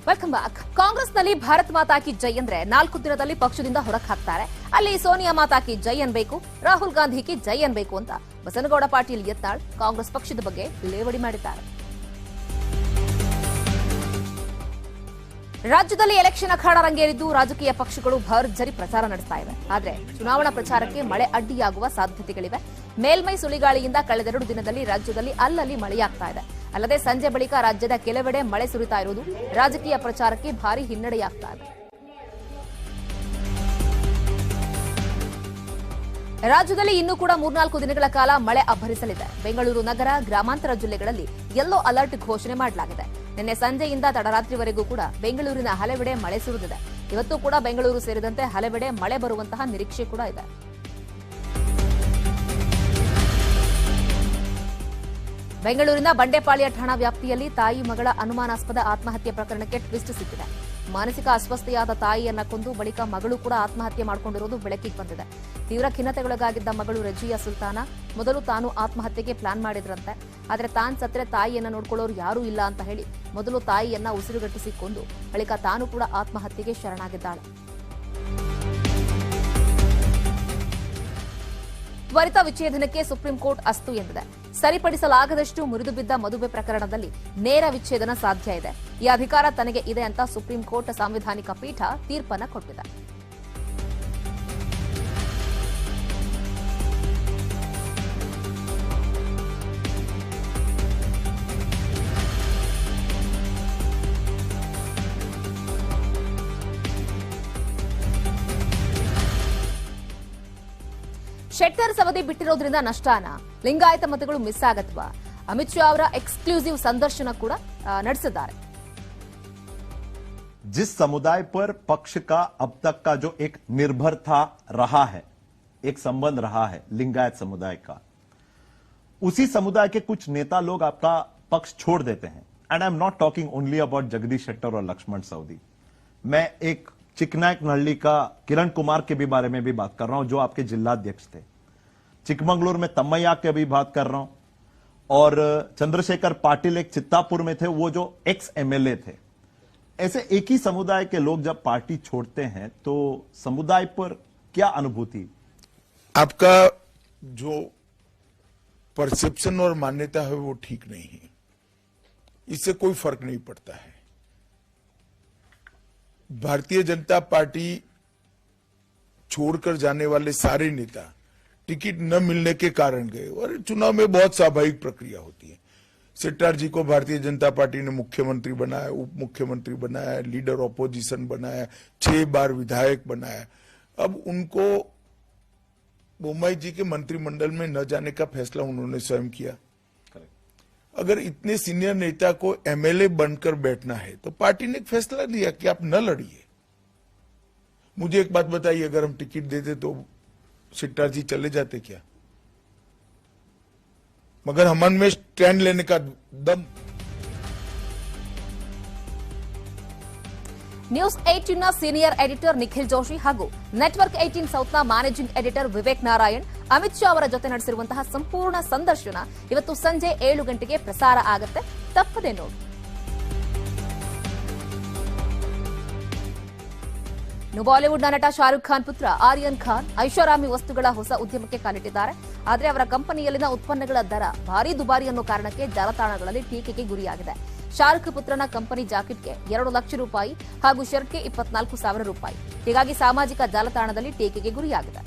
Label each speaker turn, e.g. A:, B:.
A: Welcome back. ಕಾಂಗ್ರೆಸ್ನಲ್ಲಿ ಭಾರತ್ ಮಾತಾ ಕಿ ಜೈ ಅಂದ್ರೆ 4 ದಿನದಲ್ಲಿ ಪಕ್ಷದಿಂದ ಹೊರಗೆ ಹಾಕ್ತಾರೆ. ಅಲ್ಲಿ ಸೋನಿಯಾ ಮಾತಾ ಕಿ ಜೈ ಅನ್ಬೇಕು, ರಾಹುಲ್ ಗಾಂಧಿ ಕಿ ಜೈ ಅನ್ಬೇಕು ಅಂತ ಬಸನಗೌಡ ಪಾಟೀಲ್ ಯತ್ನಾಳ್ ಕಾಂಗ್ರೆಸ್ ಪಕ್ಷದ ಬಗ್ಗೆ ಲೇವಡಿ ಮಾಡಿದ್ದಾರೆ. ರಾಜ್ಯದಲ್ಲಿ ಎಲೆಕ್ಷನ್ ಅಖಾಡ ರಂಗೇರಿದ್ದು ರಾಜಕೀಯ ಪಕ್ಷಗಳು ಭರ್ಜರಿ ಪ್ರಚಾರ ನಡೆಸ್ತಾ ಇವೆ. ಆದರೆ ಚುನಾವಣಾ ಪ್ರಚಾರಕ್ಕೆ ಮಳೆ ಅಡ್ಡಿಯಾಗುವ ಸಾಧ್ಯತೆಗಳಿವೆ. ಮೇಲ್ಮೈ ಸುಳಿಗಾಳಿಯಿಂದ ಕಳೆದ 2 ದಿನದಲ್ಲಿ ರಾಜ್ಯದಲ್ಲಿ ಅಲ್ಲಲ್ಲಿ ಮಳೆಯಾಗ್ತಾ ಇದೆ. ಅಲ್ಲದೆ ಸಂಜೆ ಬಳಿಕ ರಾಜ್ಯದ ಕೆಲವೆಡೆ ಮಳೆ ಸುರಿತಾ ಇರುವುದು ರಾಜಕೀಯ ಪ್ರಚಾರಕ್ಕೆ ಭಾರಿ ಹಿನ್ನಡೆಯಾಗ್ತಾ ಇದೆ. ರಾಜ್ಯದಲ್ಲಿ ಇನ್ನೂ ಕೂಡ 3-4 ದಿನಗಳ ಕಾಲ ಮಳೆ ಅಬ್ಬರಿಸಲಿದೆ. ಬೆಂಗಳೂರು ನಗರ, ಗ್ರಾಮಾಂತರ ಜಿಲ್ಲೆಗಳಲ್ಲಿ ಯೆಲ್ಲೋ ಅಲರ್ಟ್ ಘೋಷಣೆ ಮಾಡಲಾಗಿದೆ. ನಿನ್ನೆ ಸಂಜೆಯಿಂದ ತಡರಾತ್ರಿವರೆಗೂ ಕೂಡ ಬೆಂಗಳೂರಿನ ಹಲವೆಡೆ ಮಳೆ ಸುರಿದಿದೆ. ಇವತ್ತು ಕೂಡ ಬೆಂಗಳೂರು ಸೇರಿದಂತೆ ಹಲವೆಡೆ ಮಳೆ ಬರುವಂತಹ ನಿರೀಕ್ಷೆ ಕೂಡ ಇದೆ. ಬೆಂಗಳೂರಿನ ಬಂಡೆಪಾಳ್ಯ ಠಾಣಾ ವ್ಯಾಪ್ತಿಯಲ್ಲಿ ತಾಯಿ ಮಗಳ ಅನುಮಾನಾಸ್ಪದ ಆತ್ಮಹತ್ಯೆ ಪ್ರಕರಣಕ್ಕೆ ಟ್ವಿಸ್ಟ್ ಸಿಕ್ಕಿದೆ. ಮಾನಸಿಕ ಅಸ್ವಸ್ಥೆಯಾದ ತಾಯಿಯನ್ನ ಕೊಂದು ಬಳಿಕ ಮಗಳು ಕೂಡ ಆತ್ಮಹತ್ಯೆ ಮಾಡಿಕೊಂಡಿರುವುದು ಬೆಳಕಿಗೆ ಬಂದಿದೆ. ತೀವ್ರ ಖಿನ್ನತೆಗೊಳಗಾಗಿದ್ದ ಮಗಳು ರಜಿಯಾ ಸುಲ್ತಾನ ಮೊದಲು ತಾನು ಆತ್ಮಹತ್ಯೆಗೆ ಪ್ಲಾನ್ ಮಾಡಿದ್ರಂತೆ. ಆದರೆ ತಾನು ಸತ್ತರೆ ತಾಯಿಯನ್ನ ನೋಡ್ಕೊಳ್ಳೋರು ಯಾರೂ ಇಲ್ಲ ಅಂತ ಹೇಳಿ ಮೊದಲು ತಾಯಿಯನ್ನ ಉಸಿರುಗಟ್ಟಿಸಿ ಕೊಂದು ಬಳಿಕ ತಾನು ಕೂಡ ಆತ್ಮಹತ್ಯೆಗೆ ಶರಣಾಗಿದ್ದಾಳೆ. ತ್ವರಿತ ವಿಚ್ಛೇದನಕ್ಕೆ ಸುಪ್ರೀಂ ಕೋರ್ಟ್ ಅಸ್ತು ಎಂದಿದೆ. ಸರಿಪಡಿಸಲಾಗದಷ್ಟು ಮುರಿದು ಬಿದ್ದ ಮದುವೆ ಪ್ರಕರಣದಲ್ಲಿ ನೇರ ವಿಚ್ಛೇದನ ಸಾಧ್ಯ ಇದೆ. ಈ ಅಧಿಕಾರ ತನಗೆ ಇದೆ ಅಂತ ಸುಪ್ರೀಂ ಕೋರ್ಟ್ ಸಾಂವಿಧಾನಿಕ ಪೀಠ ತೀರ್ಪನ್ನು ಕೊಟ್ಟಿದೆ. ಶೆಟ್ಟರ್ ಸವದಿ ಬಿಟ್ಟಿರೋದ್ರಿಂದ ನಷ್ಟನಾ? ಲಿಂಗಾಯತ ಮತಗಳು ಮಿಸ್ ಆಗತ್ವಾ? ಅಮಿತ್ ಶಾ ಅವರ एक्सक्लूसिव संदर्शन ಕೂಡ ನಡೆಸಿದ್ದಾರೆ.
B: जिस समुदाय पर पक्ष का अब तक का जो एक निर्भर था रहा है, एक संबंध रहा है लिंगायत समुदाय का, उसी समुदाय के कुछ नेता लोग आपका पक्ष छोड़ देते हैं. And I am not talking only about Jagdish Shettar और लक्ष्मण सवदी. मैं एक चिकनायक नल्ली का किरण कुमार के भी बारे में भी बात कर रहा हूं, जो आपके जिलाध्यक्ष थे. चिकमंगलूर में तम्मैया के भी बात कर रहा हूं, और चंद्रशेखर पाटिल एक चित्तापुर में थे, वो जो एक्स एमएलए थे. ऐसे एक ही समुदाय के लोग जब पार्टी छोड़ते हैं तो समुदाय पर क्या अनुभूति?
C: आपका जो परसेप्शन और मान्यता है वो ठीक नहीं है. इससे कोई फर्क नहीं पड़ता है. भारतीय जनता पार्टी छोड़कर जाने वाले सारे नेता टिकट न मिलने के कारण गए, और चुनाव में बहुत स्वाभाविक प्रक्रिया होती है. शेट्टर जी को भारतीय जनता पार्टी ने मुख्यमंत्री बनाया, उप मुख्यमंत्री बनाया, लीडर ऑपोजिशन बनाया, 6 बार विधायक बनाया. अब उनको बोम्मई जी के मंत्रिमंडल में न जाने का फैसला उन्होंने स्वयं किया. अगर इतने सीनियर नेता को एमएलए बनकर बैठना है तो पार्टी ने एक फैसला लिया कि आप न लड़िए. मुझे एक बात बताइए, अगर हम टिकट देते तो शेट्टर जी चले जाते क्या? मगर हम में स्टैंड लेने का दम.
A: ನ್ಯೂಸ್ 18 ನ ಸೀನಿಯರ್ ಎಡಿಟರ್ ನಿಖಿಲ್ ಜೋಶಿ ಹಾಗೂ ನೆಟ್ವರ್ಕ್ 18 ಸೌತ್ನ ಮ್ಯಾನೇಜಿಂಗ್ ಎಡಿಟರ್ ವಿವೇಕ್ ನಾರಾಯಣ್ ಅಮಿತ್ ಶಾ ಅವರ ಜೊತೆ ನಡೆಸಿರುವಂತಹ ಸಂಪೂರ್ಣ ಸಂದರ್ಶನ ಇವತ್ತು ಸಂಜೆ 7 ಗಂಟೆಗೆ ಪ್ರಸಾರ ಆಗುತ್ತೆ. ತಪ್ಪದೆ ನೋಡಿ. ಬಾಲಿವುಡ್ನ ನಟ ಶಾರುಖ್ ಖಾನ್ ಪುತ್ರ ಆರ್ಯನ್ ಖಾನ್ ಐಷಾರಾಮಿ ವಸ್ತುಗಳ ಹೊಸ ಉದ್ಯಮಕ್ಕೆ ಕಾಲಿಟ್ಟಿದ್ದಾರೆ. ಆದರೆ ಅವರ ಕಂಪನಿಯಲ್ಲಿನ ಉತ್ಪನ್ನಗಳ ದರ ಭಾರೀ ದುಬಾರಿ ಅನ್ನೋ ಕಾರಣಕ್ಕೆ ಜಾಲತಾಣಗಳಲ್ಲಿ ಟೀಕೆಗೆ ಗುರಿಯಾಗಿದೆ. ಶಾರುಖ್ ಪುತ್ರನ ಕಂಪನಿ ಜಾಕೆಟ್ಗೆ 2 ಲಕ್ಷ ರೂಪಾಯಿ ಹಾಗೂ ಶರ್ಟ್ಗೆ 24,000 ರೂಪಾಯಿ. ಹೀಗಾಗಿ ಸಾಮಾಜಿಕ ಜಾಲತಾಣದಲ್ಲಿ ಟೀಕೆಗೆ ಗುರಿಯಾಗಿದೆ.